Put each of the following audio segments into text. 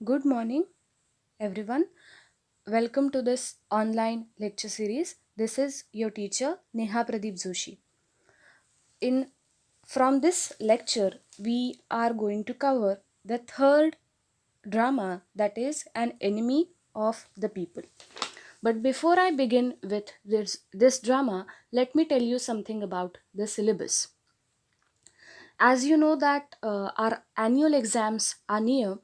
Good morning, everyone. Welcome to this online lecture series. This is your teacher Neha Pradeep Joshi. In From this lecture, we are going to cover the third drama, that is An Enemy of the People. But before I begin with this drama, let me tell you something about the syllabus. As you know that our annual exams are near,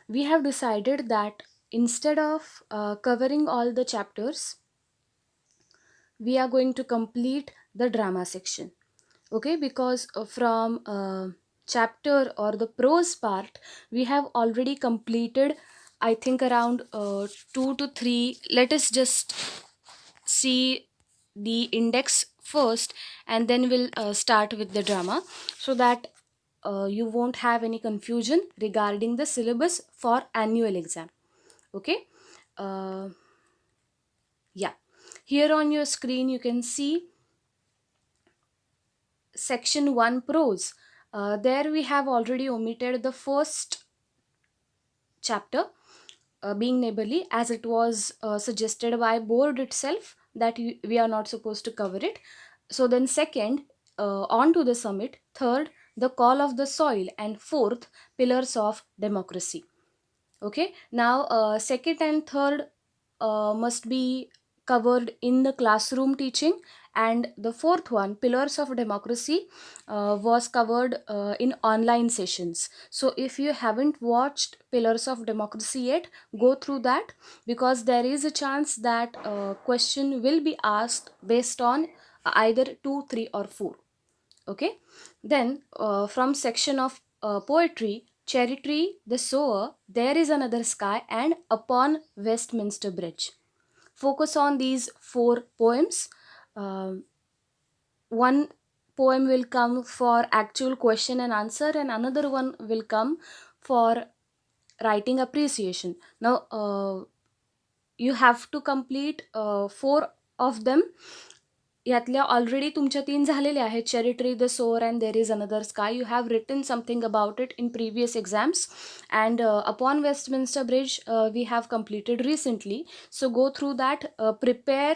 we have decided that instead of covering all the chapters, we are going to complete the drama section. Okay, because from chapter or the prose part, we have already completed, I think, around 2 to 3. Let us just see the index first, and then we'll start with the drama, so that you won't have any confusion regarding the syllabus for annual exam. Okay. uh, yeah, here on your screen you can see section 1 prose. There we have already omitted the first chapter, being neighborly, as it was suggested by board itself that we are not supposed to cover it. So then second, on to the summit. Third, the call of the soil. And fourth, pillars of democracy. Okay, now second and third must be covered in the classroom teaching, and the fourth one, pillars of democracy, was covered in online sessions. So if you haven't watched pillars of democracy yet, go through that, because there is a chance that question will be asked based on either 2, 3 or 4. Okay, then from section of poetry, cherry tree, the sower, there is another sky, and upon Westminster Bridge. Focus on these 4 poems. Um, One poem will come for actual question and answer, and another one will come for writing appreciation. Now you have to complete 4 of them. यातल्या already तुमच्या 3 झालेल्या आहेत, cherry tree, the sower and there is another sky. You have written something about it in previous exams, and upon Westminster Bridge we have completed recently. So go through that, prepare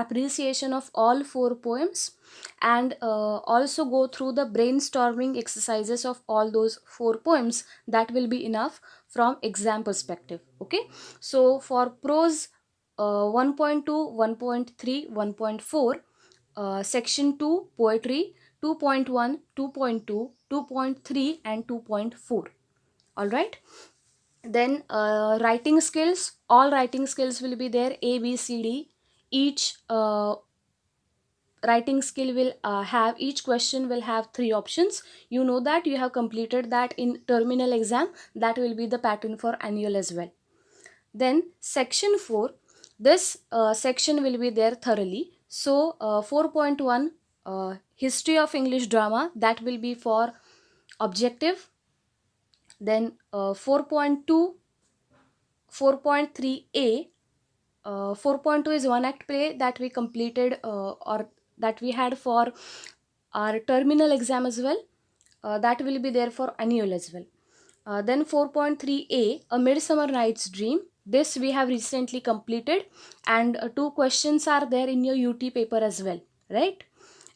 appreciation of all 4 poems, and also go through the brainstorming exercises of all those 4 poems. That will be enough from exam perspective. Okay, so for prose, 1.2, 1.3, 1.4, section 2 poetry, 2.1, 2.2, 2.3, and 2.4. All right, then writing skills, all writing skills will be there, A, B, C, D. Each writing skill will have, each question will have 3 options. You know that, you have completed that in terminal exam. That will be the pattern for annual as well. Then section 4, this section will be there thoroughly. So 4.1, history of English drama, that will be for objective. Then 4.2, 4.3a, 4.2 is one act play that we completed, or that we had for our terminal exam as well. That will be there for annual as well. Then 4.3a, A Midsummer Night's Dream. This we have recently completed, and 2 questions are there in your UT paper as well, right?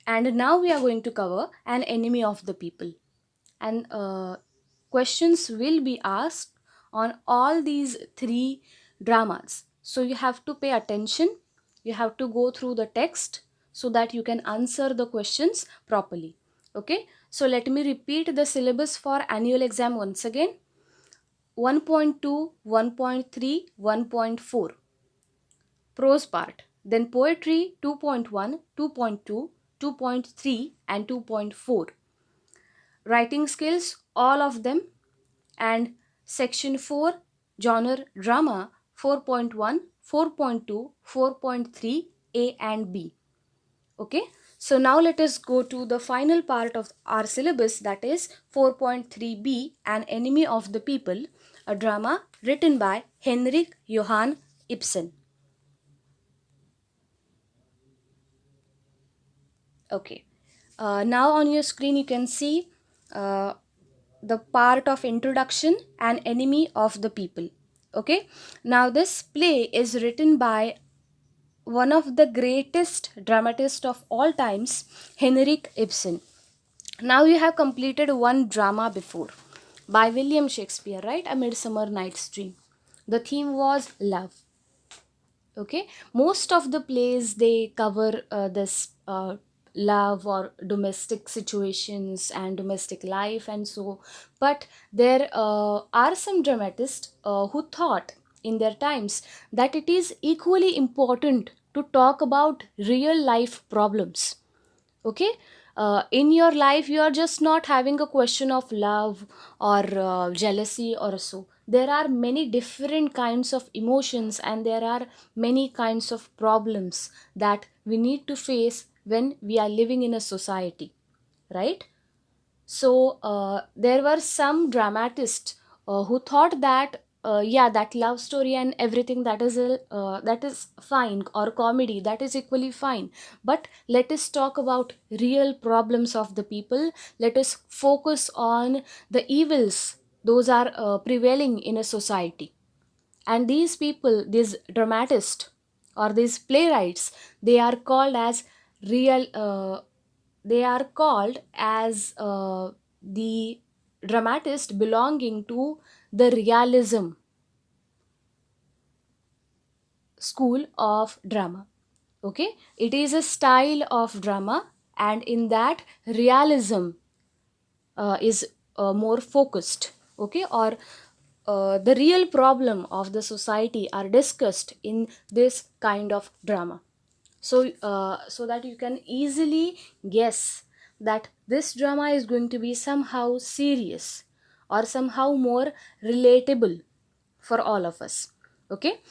And now we are going to cover An Enemy of the People. And questions will be asked on all these 3 dramas. So you have to pay attention, you have to go through the text, so that you can answer the questions properly. Okay, so let me repeat the syllabus for annual exam once again. 1.2, 1.3, 1.4 prose part. Then poetry 2.1, 2.2, 2.3, and 2.4. Writing skills, all of them. And section 4, genre drama, 4.1, 4.2, 4.3, A and B. Okay, so now let us go to the final part of our syllabus, that is 4.3b, An Enemy of the People, a drama written by Henrik Johan Ibsen. Okay, now on your screen you can see the part of introduction, an enemy of the people. Okay, now this play is written by one of the greatest dramatists of all times, Henrik Ibsen. Now you have completed one drama before by William Shakespeare, right? A Midsummer Night's Dream. The theme was love. Okay, most of the plays they cover this love or domestic situations and domestic life and so, but there are some dramatists who thought in their times that it is equally important to talk about real life problems. Okay, in your life you are just not having a question of love or jealousy or so. There are many different kinds of emotions and there are many kinds of problems that we need to face when we are living in a society, right? So there were some dramatists who thought that yeah, that love story and everything, that is fine, or comedy, that is equally fine, but let us talk about real problems of the people. Let us focus on the evils those are prevailing in a society. And these people, these dramatists or these playwrights, they are called as real they are called as the dramatist belonging to the realism school of drama. Okay, it is a style of drama, and in that realism is more focused. Okay, or the real problem of the society are discussed in this kind of drama. So so that you can easily guess that this drama is going to be somehow serious or somehow more relatable for all of us. Okay,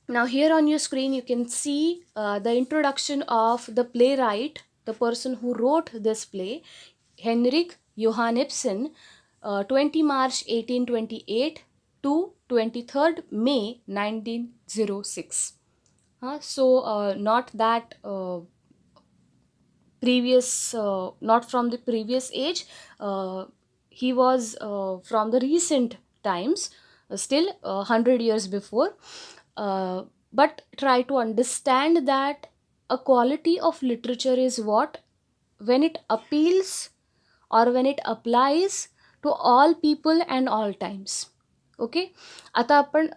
now here on your screen you can see the introduction of the playwright, the person who wrote this play, Henrik Johan Ibsen, 20 March 1828 to 23rd May 1906. So not that not from the previous age. He was from the recent times, still 100 years before. But try to understand that a quality of literature is what, when it appeals or when it applies to all people and all times. Okay, आता आपण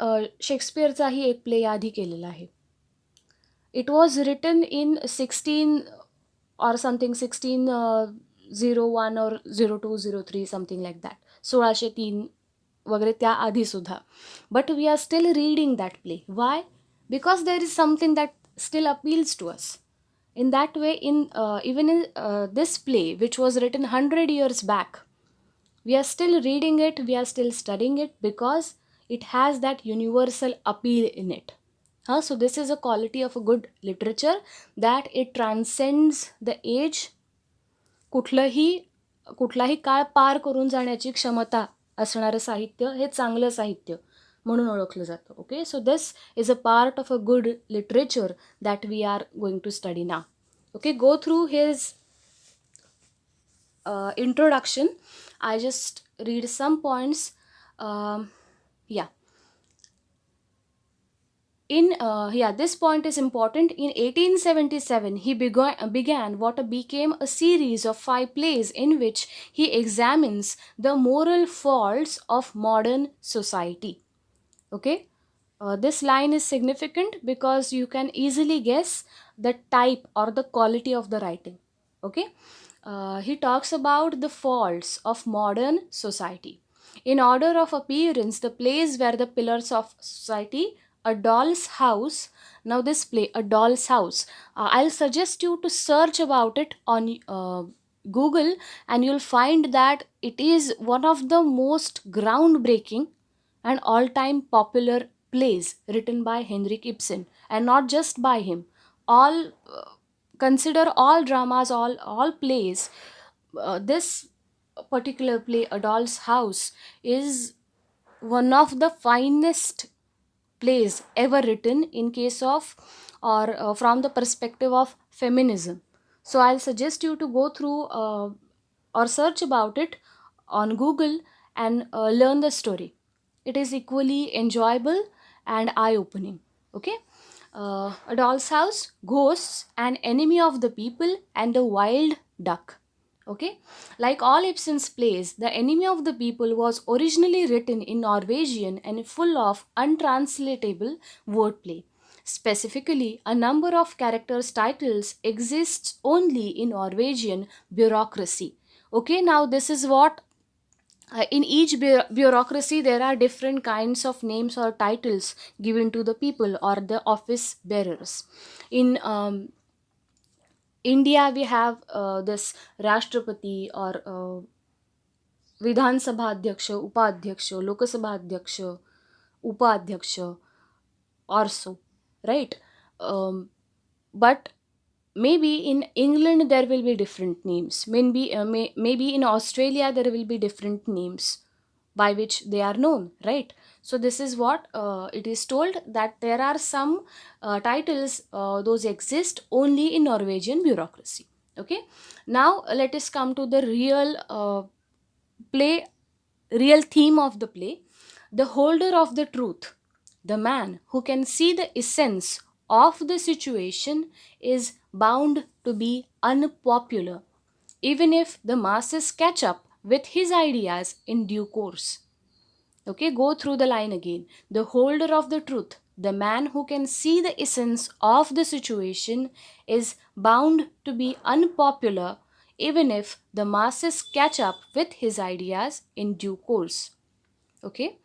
शेक्सपियरचाही एक play आधी केलेला आहे. It was written in 16 or something, 1601 or 0203, something like that, 1603 वगैरे त्या आधी सुद्धा. But we are still reading that play. Why? Because there is something that still appeals to us. In that way, in even in this play, which was written 100 years back, we are still reading it, we are still studying it because it has that universal appeal in it. So this is a quality of a good literature, that it transcends the age. कुठलाही काळ पार करून जाण्याची क्षमता असणारं साहित्य हे चांगलं साहित्य म्हणून ओळखलं जातं. Okay, so this is a part of a good literature that we are going to study now. Okay, go through his introduction. I just read some points. Yeah, this point is important. In 1877 he began what became a series of 5 plays in which he examines the moral faults of modern society. Okay, this line is significant because you can easily guess the type or the quality of the writing. Okay, he talks about the faults of modern society. In order of appearance, the plays were the pillars of society. A Doll's House. Now this play, A Doll's House, I'll suggest you to search about it on Google, and you'll find that it is one of the most groundbreaking and all-time popular plays written by Henrik Ibsen, and not just by him. All consider all dramas, all plays. This particular play, A Doll's House, is one of the finest plays ever written in case of or from the perspective of feminism. So I'll suggest you to go through or search about it on Google and learn the story. It is equally enjoyable and eye opening. Okay. A Doll's House, Ghosts, An Enemy of the People, and The Wild Duck. Okay. Like all Ibsen's plays, The Enemy of the People was originally written in Norwegian and full of untranslatable wordplay. Specifically, a number of characters' titles exists only in Norwegian bureaucracy. Okay, now this is what in each bureaucracy there are different kinds of names or titles given to the people or the office bearers. In India, we have this Rashtrapati or Vidhan Sabha Adhyaksha, Upadhyaksha, Lokasabha Adhyaksha, Upadhyaksha, or so, right? Um, but maybe in England there will be different names. Maybe in Australia there will be different names by which they are known, right? So this is what it is told, that there are some titles, those exist only in Norwegian bureaucracy. Okay. Now let us come to the play real theme of the play. The holder of the truth, the man who can see the essence of the situation, is bound to be unpopular, even if the masses catch up with his ideas in due course. Okay, go through the line again. The holder of the truth, the man who can see the essence of the situation, is bound to be unpopular, even if the masses catch up with his ideas in due course. Okay,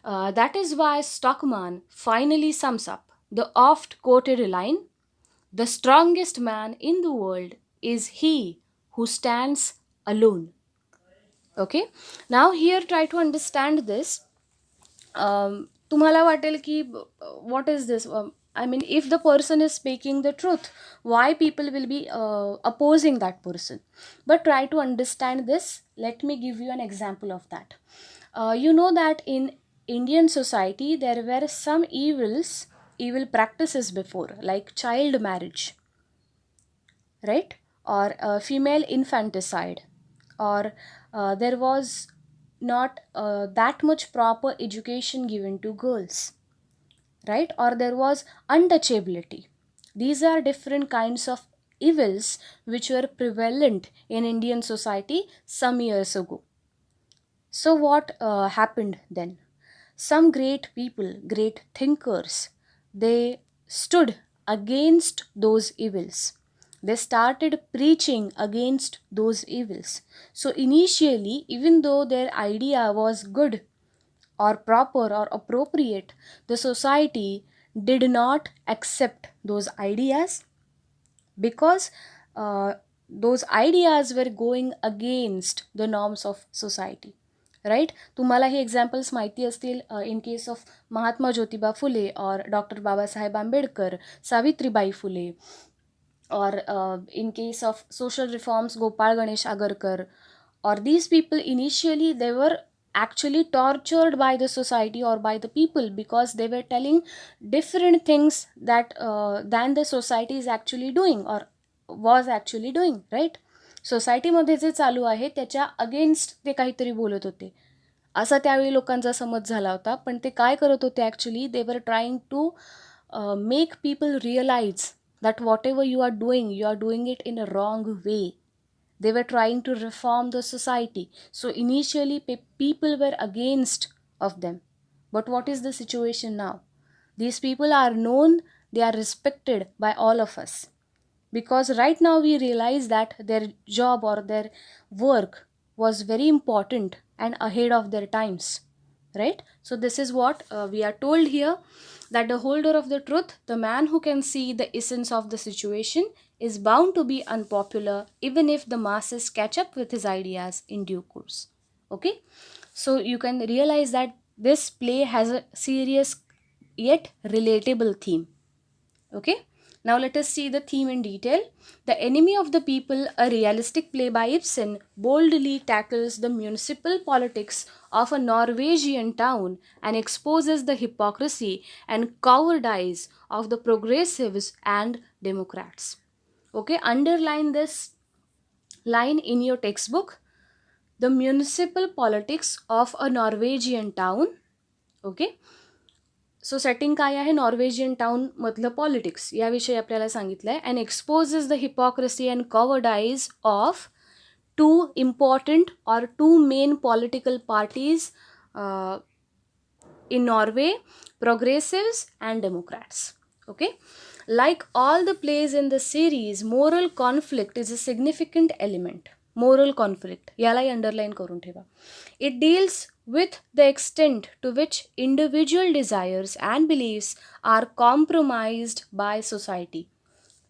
that is why Stockman finally sums up the oft quoted line: the strongest man in the world is he who stands alone. Okay, now here try to understand this. तुम्हाला वाटेल की what is this? I mean, if the person is speaking the truth, why people will be opposing that person? But try to understand this. Let me give you an example of that. You know that in Indian society there were some evil practices before, like child marriage, right? Or female infanticide, or there was not that much proper education given to girls, right? Or there was untouchability. These are different kinds of evils which were prevalent in Indian society some years ago. So what happened then? Some great people, great thinkers, they stood against those evils. They started preaching against those evils. So initially, even though their idea was good or proper or appropriate, the society did not accept those ideas because those ideas were going against the norms of society, right. तुम्हाला हे examples माहिती असतील in case of Mahatma Jyotiba Phule और doctor Babasaheb Ambedkar, Savitribai Phule, or in case of social reforms, Gopal Ganesh Agarkar, or these people initially they were actually tortured by the society or by the people because they were telling different things that than the society is actually doing or was actually doing, right? सोसायटीमध्ये जे चालू आहे त्याच्या against ते काहीतरी बोलत होते असा त्यावेळी लोकांचा समज झाला होता. पण ते काय करत होते actually, they were trying to make people realise that whatever you are doing it in a wrong way. They were trying to reform the society. So initially people were against of them. But what is the situation now? These people are known, they are respected by all of us. Because right now we realize that their job or their work was very important and ahead of their times, right? So this is what we are told here, that the holder of the truth, the man who can see the essence of the situation, is bound to be unpopular even if the masses catch up with his ideas in due course. Okay, so you can realize that this play has a serious yet relatable theme. Okay, now let us see the theme in detail. The Enemy of the People, a realistic play by Ibsen, boldly tackles the municipal politics of a Norwegian town and exposes the hypocrisy and cowardice of the progressives and Democrats. Okay, underline this line in your textbook. the municipal politics of a Norwegian town. Okay, so setting काय आहे, Norwegian town मधलं politics याविषयी आपल्याला सांगितलं आहे. And exposes the hypocrisy and cowardice of two important or two main political parties in Norway, progressives and Democrats. Okay, like all the plays in the series, moral conflict is a significant element. Moral conflict, यालाही underline करून ठेवा. It deals with the extent to which individual desires and beliefs are compromised by society.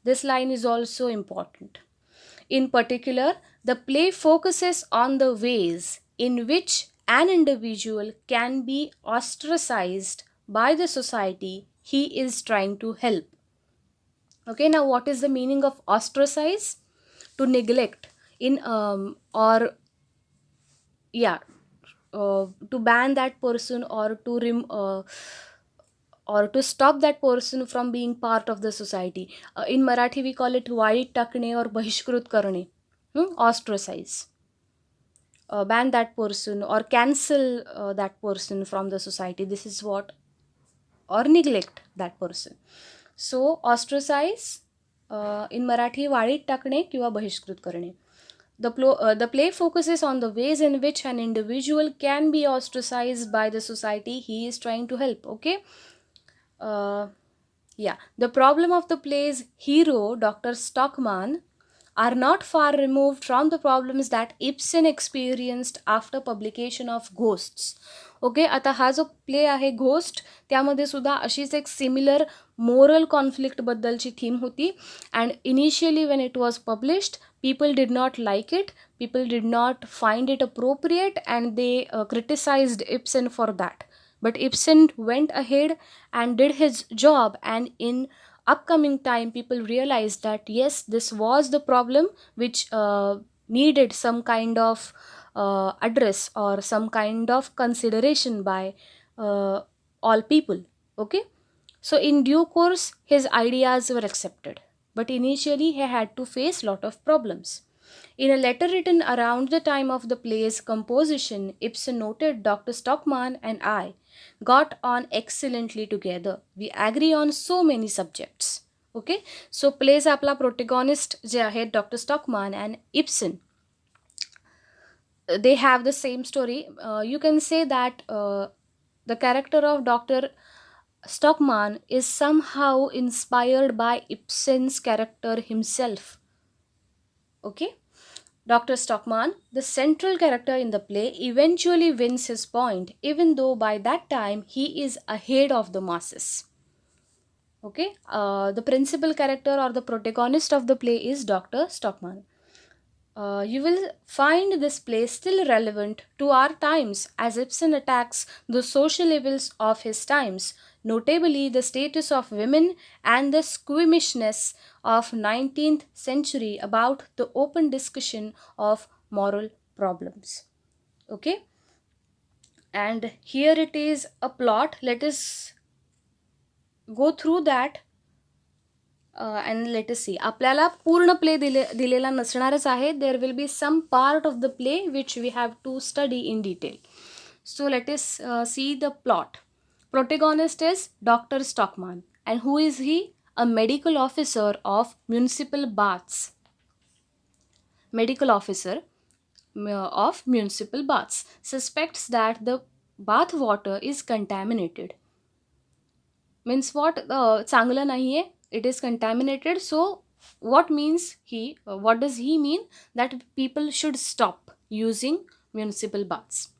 This line is also important. In particular, the play focuses on the ways in which an individual can be ostracized by the society he is trying to help. Okay, now what is the meaning of ostracize? To neglect, in or yeah, to ban that person, or to or to stop that person from being part of the society. In Marathi we call it वाळीत टाकणे or बहिष्कृत करणे. Ostracize, ban that person or cancel that person from the society. This is what, or neglect that person. So ostracize, in Marathi वाळीत टाकणे किंवा बहिष्कृत करणे. The play focuses on the ways in which an individual can be ostracized by the society he is trying to help. Okay, the problem of the play's hero, Dr. Stockman, are not far removed from the problems that Ibsen experienced after publication of Ghosts. Okay, आता हा जो play आहे ghost, त्यामध्ये सुद्धा अशीच एक similar moral कॉन्फ्लिक्टबद्दलची theme होती. And initially when it was published, people did not like it, people did not find it appropriate, and they criticized Ibsen for that. But Ibsen went ahead and did his job, and in upcoming time people realized that yes, this was the problem which needed some kind of address or some kind of consideration by all people. Okay, so in due course his ideas were accepted, but initially he had to face lot of problems. In a letter written around the time of the play's composition, Ibsen noted, Dr. Stockman and I got on excellently together. We agree on so many subjects. Okay, so plays आपला protagonist जे आहेत Dr. Stockman and Ibsen, they have the same story. You can say that the character of Dr. Stockman is somehow inspired by Ibsen's character himself. Okay, Dr. Stockman, the central character in the play, eventually wins his point, even though by that time he is ahead of the masses. Okay, the principal character or the protagonist of the play is Dr. Stockman. You will find this play still relevant to our times, as Ibsen attacks the social evils of his times, notably the status of women and the squeamishness of 19th century about the open discussion of moral problems. Okay, and here it is a plot. Let us go through that. And let us see, आपल्याला पूर्ण play दिलेला नसणारच आहे. There will be some part of the play which we have to study in detail. So let us see the plot. Protagonist is Dr. Stockman, and who is he? A medical officer of municipal baths. Medical officer of municipal baths suspects that the bath water is contaminated. Means what? चांगलं नाहीये, it is contaminated. So what does he mean? That people should stop using municipal baths.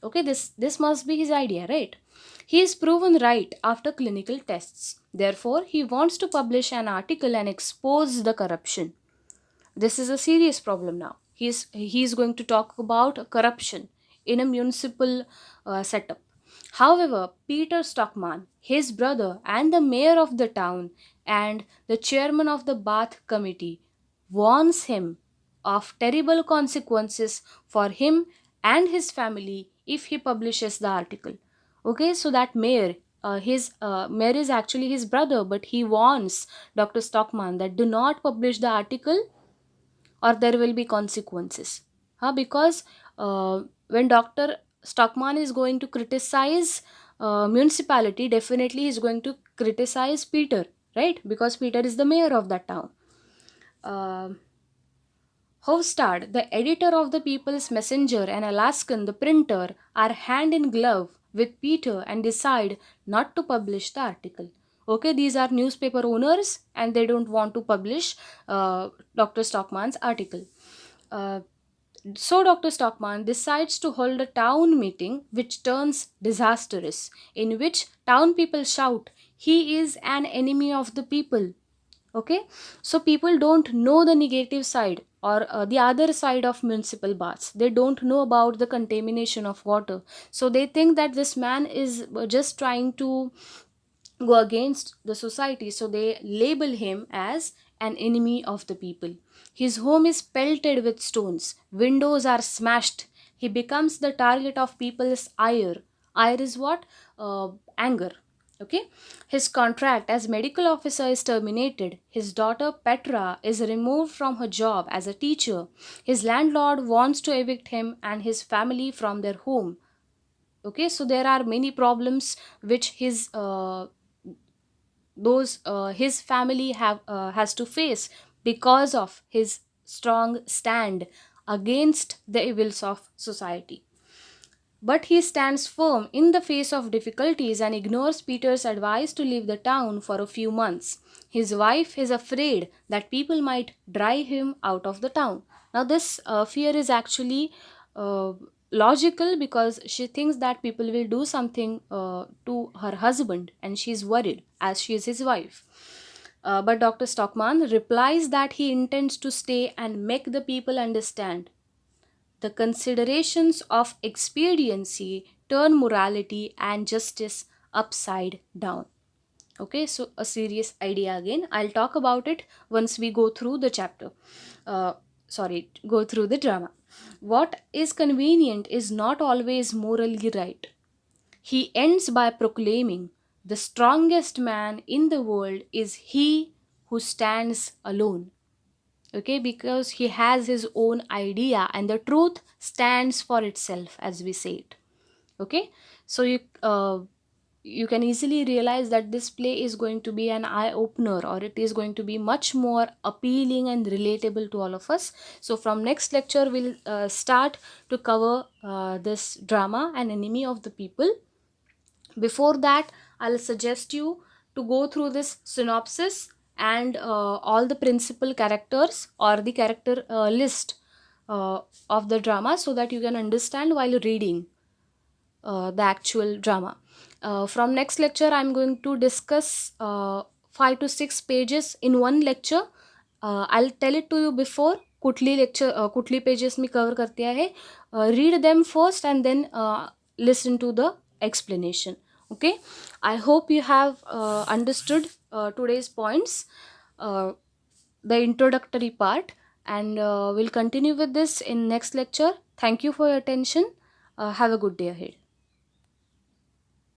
Okay, this must be his idea, right? He is proven right after clinical tests. Therefore he wants to publish an article and expose the corruption. This is a serious problem now. He's going to talk about corruption in a municipal setup. However, Peter Stockman, his brother, and the mayor of the town and the chairman of the bath committee warns him of terrible consequences for him and his family if he publishes the article. Okay, so that mayor, mayor is actually his brother, but he warns Dr. Stockman that do not publish the article or there will be consequences. Because When Dr. Stockman is going to criticize municipality, definitely he's going to criticize Peter, right? Because Peter is the mayor of that town. Uh, Hofstad, the editor of the People's Messenger, and Alaskan, the printer, are hand in glove with Peter and decide not to publish the article. Okay, these are newspaper owners and they don't want to publish Dr. Stockman's article. Uh, so Dr. Stockman decides to hold a town meeting which turns disastrous, in which town people shout, "He is an enemy of the people." Okay, so people don't know the negative side or the other side of municipal baths. They don't know about the contamination of water, so they think that this man is just trying to go against the society, so they label him as an enemy of the people. His home is pelted with stones, windows are smashed, he becomes the target of people's ire. Ire is what? Anger. Okay, his contract as medical officer is terminated, his daughter Petra is removed from her job as a teacher, his landlord wants to evict him and his family from their home. Okay, so there are many problems which his family have has to face because of his strong stand against the evils of society. But he stands firm in the face of difficulties and ignores Peter's advice to leave the town for a few months. His wife is afraid that people might drive him out of the town. Now, this fear is actually uh, logical, because she thinks that people will do something to her husband and she's worried as she is his wife. But Dr. Stockman replies that he intends to stay and make the people understand the considerations of expediency turn morality and justice upside down. Okay, so a serious idea again. I'll talk about it once we go through the chapter. Uh, go through the drama. What is convenient is not always morally right. He ends by proclaiming, "The strongest man in the world is he who stands alone." Okay, because he has his own idea and the truth stands for itself, as we say it. Okay, so you can easily realize that this play is going to be an eye opener, or it is going to be much more appealing and relatable to all of us. So from next lecture we'll start to cover this drama, An Enemy of the People. Before that, I'll suggest you to go through this synopsis and all the principal characters or the character list of the drama, so that you can understand while reading the actual drama. From next lecture, I'm going to discuss 5 to 6 pages in one lecture. I'll tell it to you before कुठली lecture कुठली pages मी cover करते आहे. Read them first and then listen to the explanation. Okay, I hope you have understood today's points, uh, the introductory part, and we'll continue with this in next lecture. Thank you for your attention. Have a good day ahead.